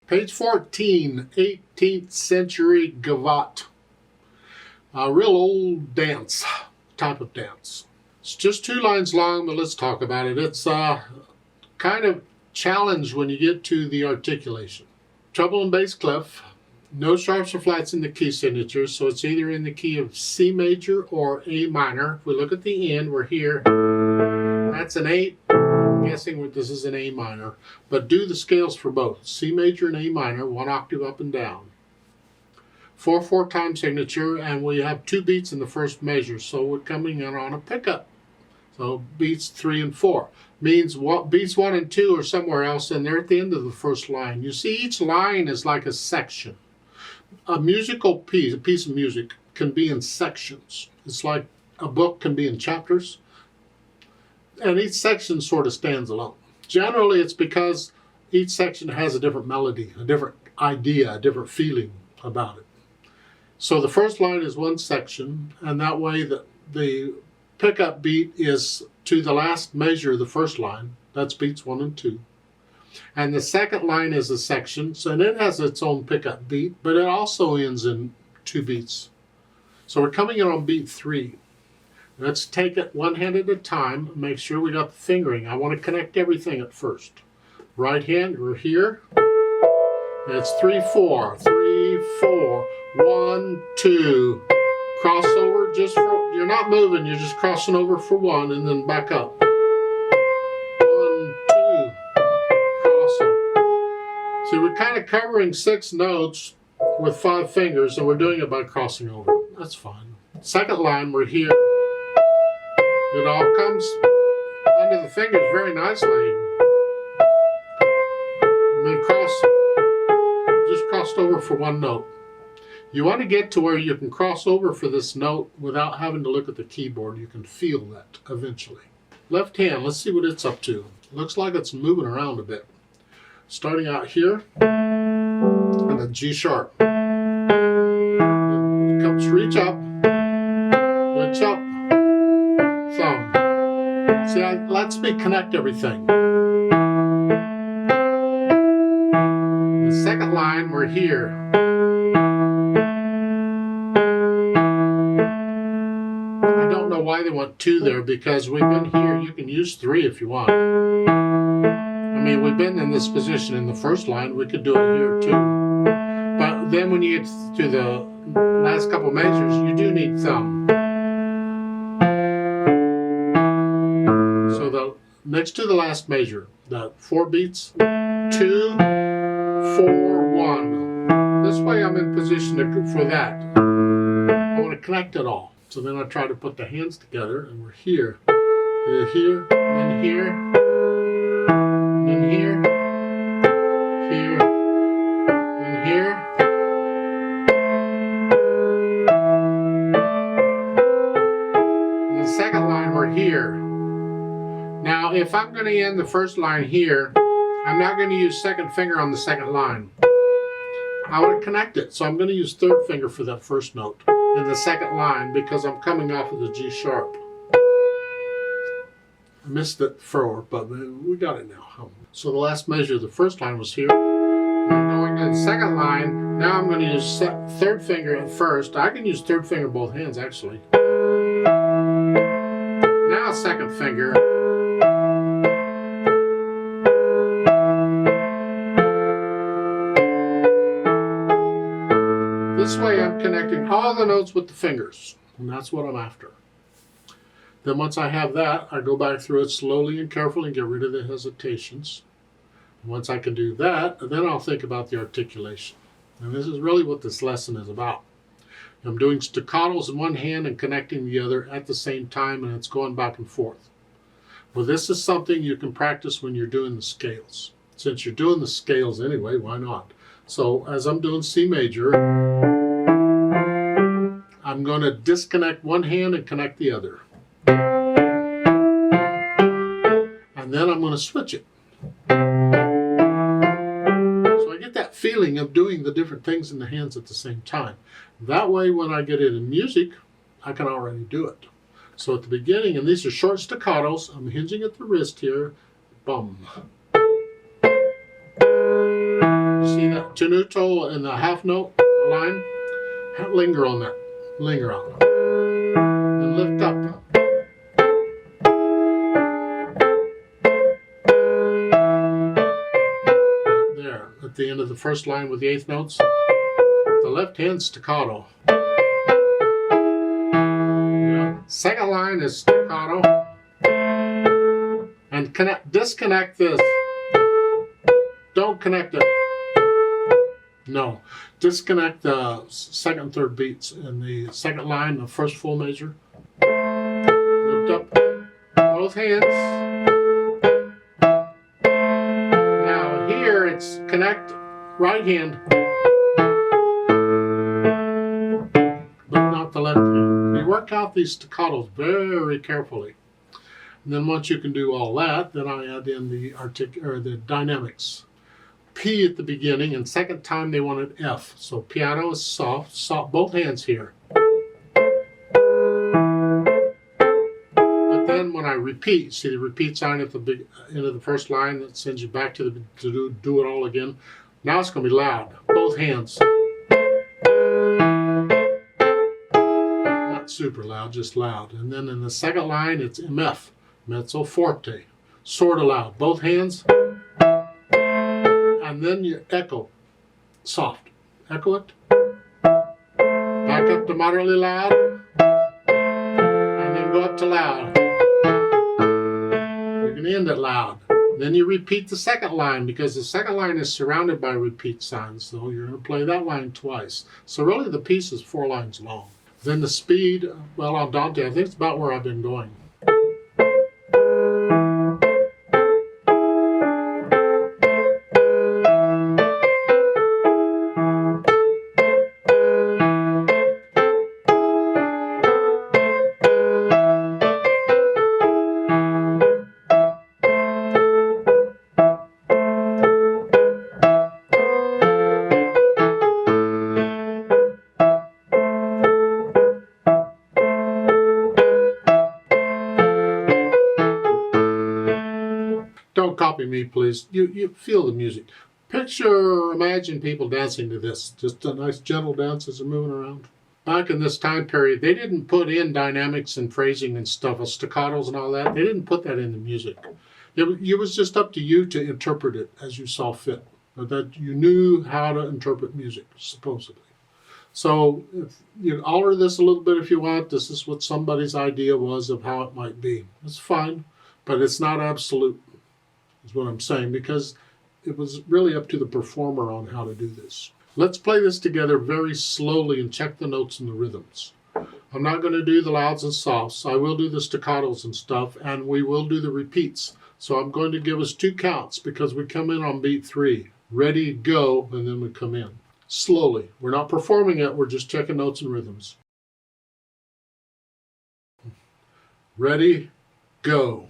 Page 14, 18th-century Gavotte. A real old dance, type of dance. It's just 2 lines long, but let's talk about it. It's kind of challenge when you get to the articulation. Treble and bass clef, no sharps or flats in the key signature, so it's either in the key of C major or A minor. If we look at the end, we're here. That's an 8. I'm guessing this is an A minor, but do the scales for both. C major and A minor, 1 octave up and down. 4/4 time signature, and we have 2 beats in the first measure, so we're coming in on a pickup. So beats 3 and 4 means what beats 1 and 2 are somewhere else, and they're at the end of the first line. You see, each line is like a section. A musical piece, a piece of music, can be in sections. It's like a book can be in chapters, and each section sort of stands alone. Generally, it's because each section has a different melody, a different idea, a different feeling about it. So the first line is one section, and that way the pickup beat is to the last measure of the first line. That's beats 1 and 2. And the second line is a section, so it has its own pickup beat, but it also ends in 2 beats. So we're coming in on beat 3. Let's take it one hand at a time, make sure we got the fingering. I want to connect everything at first. Right hand, we're here. It's 3/4, 3/4, 1, 2. Crossover, just for, you're not moving, you're just crossing over for 1 and then back up. 1, 2, crossover. See, we're kind of covering 6 notes with 5 fingers, and we're doing it by crossing over. That's fine. Second line, we're here. It all comes under the fingers very nicely. And then just crossed over for 1 note. You want to get to where you can cross over for this note without having to look at the keyboard. You can feel that eventually. Left hand, let's see what it's up to. Looks like it's moving around a bit. Starting out here, and a G sharp. It comes, reach up, thumb. See, lets me connect everything. The second line, we're here. I don't know why they want 2 there, because we've been here. You can use 3 if you want. I mean, we've been in this position in the first line. We could do it here too. But then when you get to the last couple measures, you do need thumb. So the next to the last measure, the 4 beats, 2, 4, 1. This way I'm in position for that. I want to connect it all. So then I try to put the hands together, and we're here. We're here, and here, and here, here, and here. And the second line, we're here. Now, if I'm going to end the first line here, I'm not going to use second finger on the second line. I want to connect it, so I'm going to use third finger for that first note in the second line, because I'm coming off of the G sharp. I missed it before, but we got it now. So the last measure of the first line was here. I'm going to the second line. Now I'm going to use third finger at first. I can use third finger both hands, actually. Now second finger. This way I'm connecting all the notes with the fingers, and that's what I'm after. Then once I have that, I go back through it slowly and carefully and get rid of the hesitations. And once I can do that, then I'll think about the articulation. And this is really what this lesson is about. I'm doing staccatos in one hand and connecting the other at the same time, and it's going back and forth. Well, this is something you can practice when you're doing the scales. Since you're doing the scales anyway, why not? So as I'm doing C major, I'm going to disconnect one hand and connect the other. And then I'm going to switch it. So I get that feeling of doing the different things in the hands at the same time. That way when I get it in music, I can already do it. So at the beginning, and these are short staccatos, I'm hinging at the wrist here, bum. See that tenuto and the half note line. Linger on that. Linger on it. And lift up. There, at the end of the first line with the eighth notes. The left hand staccato. Yeah. Second line is staccato. And disconnect this. Don't connect it. No. Disconnect the second and third beats in the second line, the first full measure. Lift up both hands. Now here it's connect right hand, but not the left hand. You work out these staccatos very carefully. And then once you can do all that, then I add in the the dynamics. P at the beginning, and second time they wanted F. So piano is soft, both hands here. But then when I repeat, see the repeat sign at the end of the first line that sends you back to do it all again. Now it's going to be loud, both hands. Not super loud, just loud. And then in the second line, it's MF. Mezzo forte, sort of loud, both hands, and then you echo, soft, echo it, back up to moderately loud, and then go up to loud. You're going to end it loud. Then you repeat the second line because the second line is surrounded by repeat signs, so you're going to play that line twice. So really the piece is 4 lines long. Then the speed, well, Andante, I think it's about where I've been going. Don't copy me, please. You feel the music. Imagine people dancing to this. Just a nice gentle dance as they're moving around. Back in this time period, they didn't put in dynamics and phrasing and stuff, staccatos and all that. They didn't put that in the music. It was just up to you to interpret it as you saw fit. That you knew how to interpret music, supposedly. So if you alter this a little bit if you want. This is what somebody's idea was of how it might be. It's fine, but it's not absolute, is what I'm saying, because it was really up to the performer on how to do this. Let's play this together very slowly and check the notes and the rhythms. I'm not going to do the louds and softs. I will do the staccatos and stuff, and we will do the repeats. So I'm going to give us 2 counts because we come in on beat 3. Ready, go, and then we come in. Slowly. We're not performing it, we're just checking notes and rhythms. Ready, go.